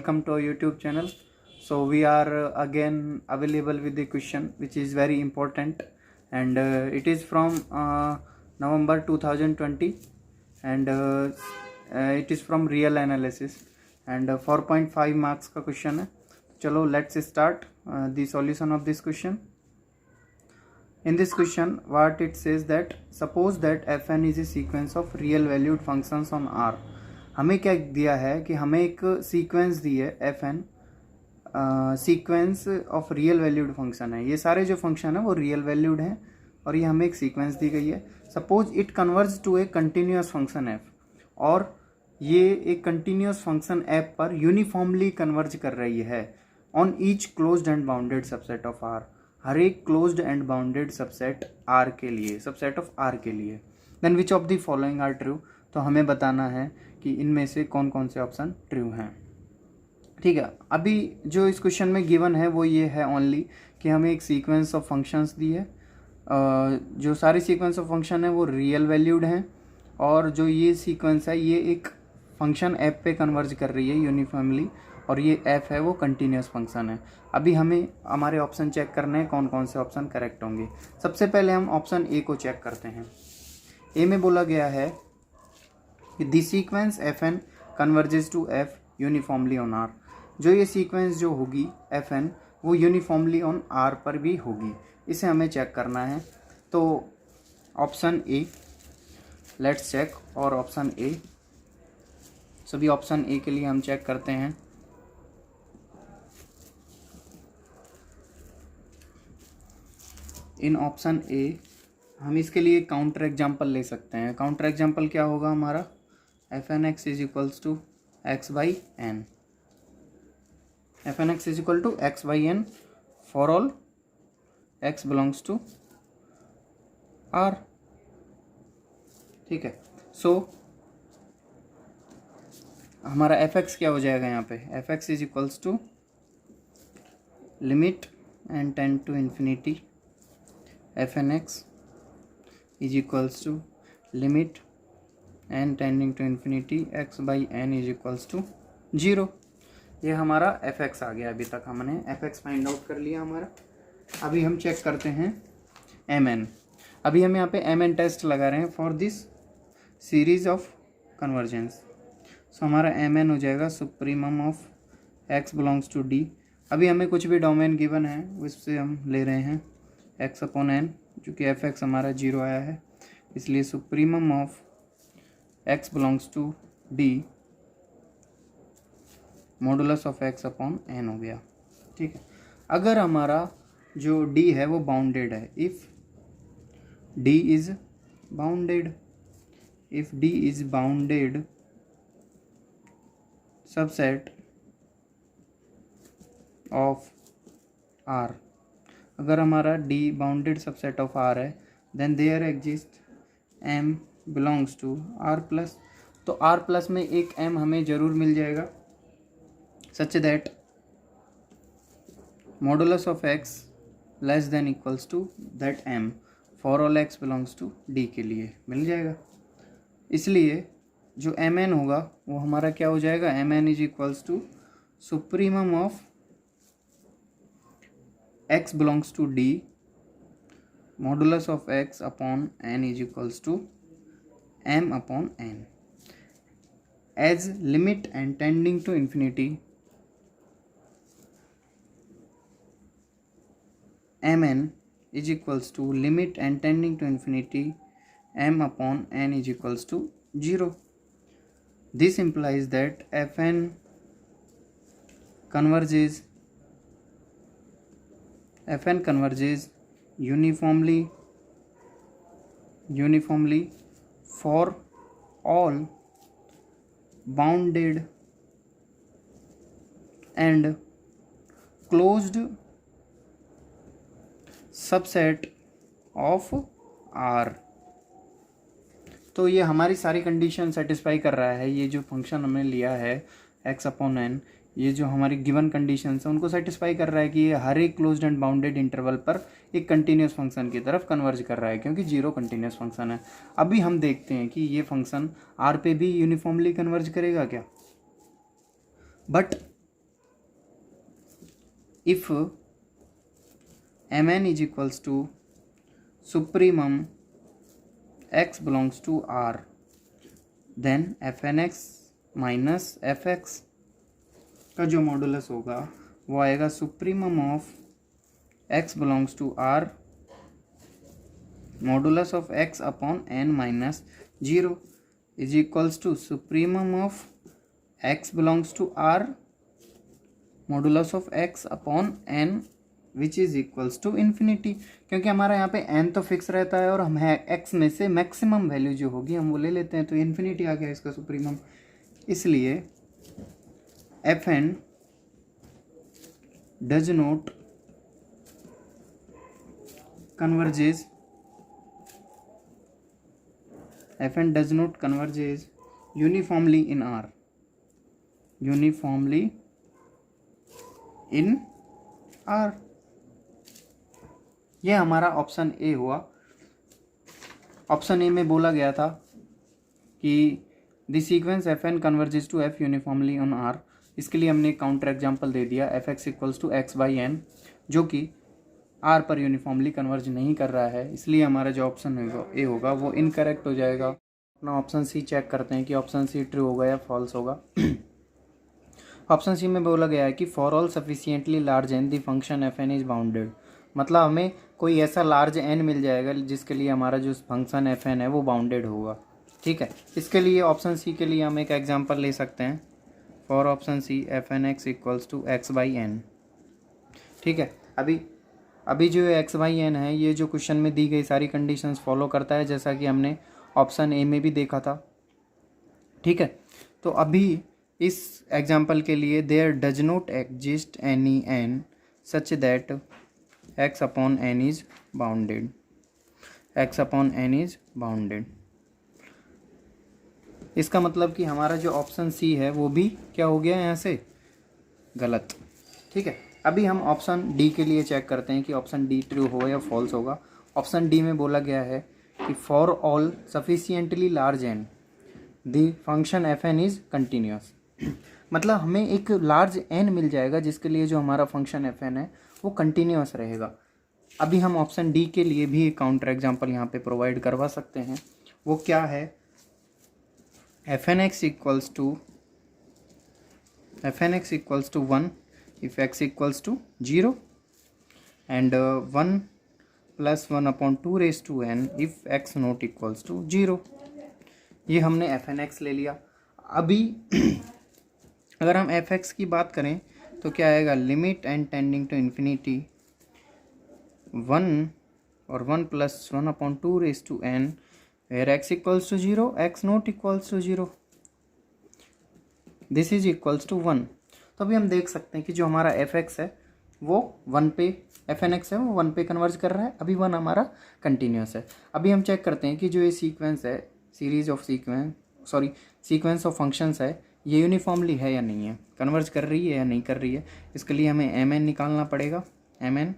welcome to our YouTube channel. So we are again available with the question which is very important, and it is from November 2020, and it is from real analysis, and 4.5 marks का question है. चलो let's start the solution of this question. In this question, what it says that suppose that fn is a sequence of real valued functions on R. हमें क्या दिया है कि हमें एक सीक्वेंस दी है fn, sequence of real valued function है. ये सारे जो फंक्शन है वो रियल वैल्यूड हैं और ये हमें एक सीक्वेंस दी गई है. Suppose it converge to a continuous function F, और ये एक कंटिन्यूस फंक्शन एफ पर यूनिफॉर्मली कन्वर्ज कर रही है on each closed and bounded subset of R. हर एक closed and bounded subset R के लिए, सबसेट ऑफ आर के लिए. Then which of the following are true. तो हमें बताना है कि इनमें से कौन कौन से ऑप्शन ट्रू हैं. ठीक है, अभी जो इस क्वेश्चन में गिवन है वो ये है ओनली कि हमें एक सीक्वेंस ऑफ फंक्शंस दी है. जो सारे सीक्वेंस ऑफ फंक्शन है वो रियल वैल्यूड हैं, और जो ये सीक्वेंस है ये एक फंक्शन एफ पे कन्वर्ज कर रही है यूनिफॉर्मली, और ये एफ है वो कंटिन्यूस फंक्शन है. अभी हमें हमारे ऑप्शन चेक करने हैं कौन कौन से ऑप्शन करेक्ट होंगे. सबसे पहले हम ऑप्शन ए को चेक करते हैं. ए में बोला गया है कि the sequence F N converges to F uniformly on R. जो ये सीक्वेंस जो होगी एफ एन वो यूनिफॉर्मली ऑन आर पर भी होगी. इसे हमें चेक करना है. तो ऑप्शन ए, लेट्स चेक. और ऑप्शन ए, सभी ऑप्शन ए के लिए हम चेक करते हैं. इन ऑप्शन ए हम इसके लिए काउंटर एग्जाम्पल ले सकते हैं. काउंटर एग्जाम्पल क्या होगा हमारा, F N x is equals to x by N. F N x is equal to x by N for all X belongs to R. ठीक है, सो हमारा एफ एक्स क्या हो जाएगा यहाँ पे, F X is equals to limit N tends to infinity F N x is equals to limit N tending to infinity X by N is equals to 0. ये हमारा एफ एक्स आ गया. अभी तक हमने एफ एक्स फाइंड आउट कर लिया हमारा. अभी हम चेक करते हैं एम एन. अभी हम यहाँ पे एम एन टेस्ट लगा रहे हैं for this series of convergence. So हमारा एम एन हो जाएगा supremum of x belongs to D. अभी हमें कुछ भी डोमेन गिवन है उससे हम ले रहे हैं एक्स अपॉन एन, चूँकि एफ एक्स हमारा 0 आया है इसलिए supremum of x belongs to D modulus of x upon n हो गया. ठीक है, अगर हमारा जो डी है वो बाउंडेड है, if D is bounded, if D is bounded subset of R, अगर हमारा D bounded subset of R है, then there exist M belongs to R plus. तो आर प्लस में एक एम हमें ज़रूर मिल जाएगा such that modulus of X less than equals to that M for all X belongs to D के लिए मिल जाएगा. इसलिए जो एम एन होगा वो हमारा क्या हो जाएगा, M n is equals to supremum of x belongs to D modulus of x upon n is equals to m upon n, as limit and tending to infinity mn is equals to limit and tending to infinity m upon n is equals to 0. This implies that fn converges uniformly for all bounded and closed subset of R. तो ये हमारी सारी condition satisfy कर रहा है. ये जो function हमने लिया है x अपॉन एन, ये जो हमारी गिवन कंडीशन है उनको सेटिस्फाई कर रहा है कि ये हर एक क्लोज्ड एंड बाउंडेड इंटरवल पर एक कंटिन्यूस फंक्शन की तरफ कन्वर्ज कर रहा है, क्योंकि 0 कंटिन्यूस फंक्शन है. अभी हम देखते हैं कि ये फंक्शन आर पे भी यूनिफॉर्मली कन्वर्ज करेगा क्या. But if mn is equals to supremum x belongs to R, then fnx minus fx का जो मॉडुलस होगा वो आएगा supremum of x belongs to R modulus of x upon n minus 0 is equals to supremum of x belongs to R modulus of x upon n which is equals to infinity, क्योंकि हमारा यहाँ पे n तो fix रहता है और हम है x में से मैक्सिमम वैल्यू जो होगी हम वो ले लेते हैं, तो इन्फिनिटी आ गया इसका सुप्रीमम। इसलिए fn does not converges uniformly in R, uniformly in R। ये हमारा ऑप्शन ए हुआ। ऑप्शन ए में बोला गया था कि the sequence F N converges to F uniformly on R. इसके लिए हमने काउंटर एग्जांपल दे दिया f x equals to x by n, जो कि आर पर यूनिफॉर्मली कन्वर्ज नहीं कर रहा है, इसलिए हमारा जो ऑप्शन ए होगा वो इनकरेक्ट हो जाएगा। अपना ऑप्शन सी चेक करते हैं कि ऑप्शन सी ट्रू होगा या फॉल्स होगा। ऑप्शन सी में बोला गया है कि for all sufficiently large n the function f n is bounded, मतलब हमें कोई ऐसा लार्ज एन मिल जाएगा जिसके लिए हमारा जो फंक्शन एफ एन है वो बाउंडेड होगा। ठीक है, इसके लिए ऑप्शन सी के लिए हम एक एग्जांपल ले सकते हैं for option C f N x equals to x by n. ठीक है, अभी जो एक्स बाई एन है ये जो क्वेश्चन में दी गई सारी कंडीशंस फॉलो करता है, जैसा कि हमने ऑप्शन ए में भी देखा था। ठीक है, तो अभी इस एग्जांपल के लिए there does not exist any n such that x upon n is bounded, x upon n is bounded। इसका मतलब कि हमारा जो ऑप्शन सी है वो भी क्या हो गया यहाँ से गलत। ठीक है, अभी हम ऑप्शन डी के लिए चेक करते हैं कि ऑप्शन डी ट्रू होगा या फॉल्स होगा। ऑप्शन डी में बोला गया है कि for all sufficiently large n the function f n is continuous, मतलब हमें एक लार्ज एन मिल जाएगा जिसके लिए जो हमारा फंक्शन एफ एन है वो कंटिन्यूस रहेगा। अभी हम ऑप्शन डी के लिए भी एक काउंटर एग्जांपल यहाँ पे प्रोवाइड करवा सकते हैं। वो क्या है, f N x equals to 1 if x equals to 0 and 1 plus 1 upon 2 raise to n if x not equals to 0। ये हमने एफ एन एक्स ले लिया। अभी अगर हम एफ एक्स की बात करें तो क्या आएगा, limit n tending to infinity 1 और 1 plus 1 upon 2 raise to n where x equals to 0 x not equals to 0 this is equals to 1। तो अभी हम देख सकते हैं कि जो हमारा एफ एक्स है वो 1 पे, एफ एन एक्स है वो 1 पे कन्वर्ज कर रहा है। अभी 1 हमारा कंटिन्यूस है। अभी हम चेक करते हैं कि जो ये सीक्वेंस है सीक्वेंस ऑफ फंक्शंस है ये यूनिफॉर्मली है या नहीं है, कन्वर्ज कर रही है या नहीं कर रही है। इसके लिए हमें एम एन निकालना पड़ेगा, M n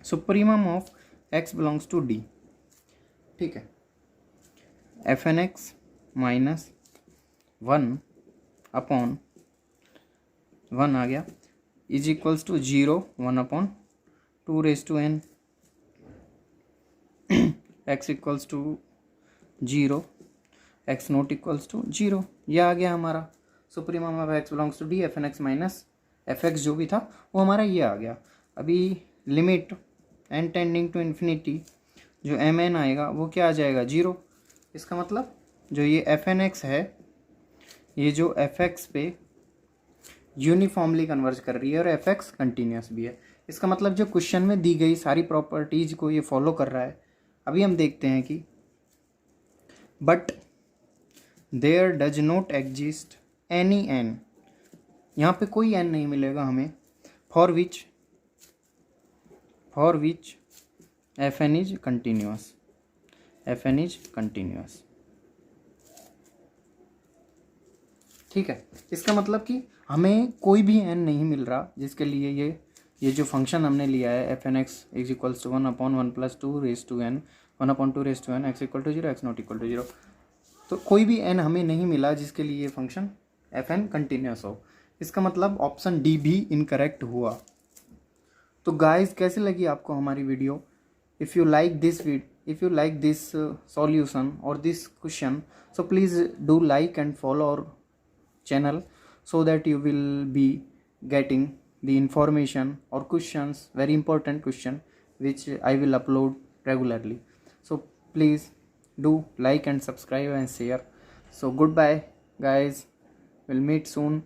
supremum of x belongs to D. ठीक है, f N x minus 1 upon 1 आ गया is equals to 0 1 upon 2 raise to n x equals to 0 x not equals to 0। यह आ गया हमारा supremum of x belongs to D f N x minus f x जो भी था वो हमारा ये आ गया। अभी limit n tending to infinity जो एम एन आएगा वो क्या आ जाएगा 0। इसका मतलब जो ये एफ एन एक्स है ये जो एफ एक्स पे यूनिफॉर्मली कन्वर्ज कर रही है और एफ एक्स कंटिन्यूस भी है। इसका मतलब जो क्वेश्चन में दी गई सारी प्रॉपर्टीज को ये फॉलो कर रहा है। अभी हम देखते हैं कि but there does not exist any n, यहाँ पे कोई एन नहीं मिलेगा हमें, for which f n is continuous, f n is continuous. ठीक है, इसका मतलब कि हमें कोई भी एन नहीं मिल रहा जिसके लिए ये जो फंक्शन हमने लिया है f N x is equals to 1 upon 1 plus 2 raise to n 1 upon 2 raise to n x equal to 0 x not equal to 0। तो कोई भी एन हमें नहीं मिला जिसके लिए ये फंक्शन एफ एन कंटिन्यूस हो। इसका मतलब ऑप्शन डी भी इनकरेक्ट हुआ। तो गाइस कैसे लगी आपको हमारी video? If you like this solution और this question, so please do like and follow our channel so that you will be getting the information or questions, very important question, which I will upload regularly. So please do like and subscribe and share. So goodbye guys, we'll meet soon.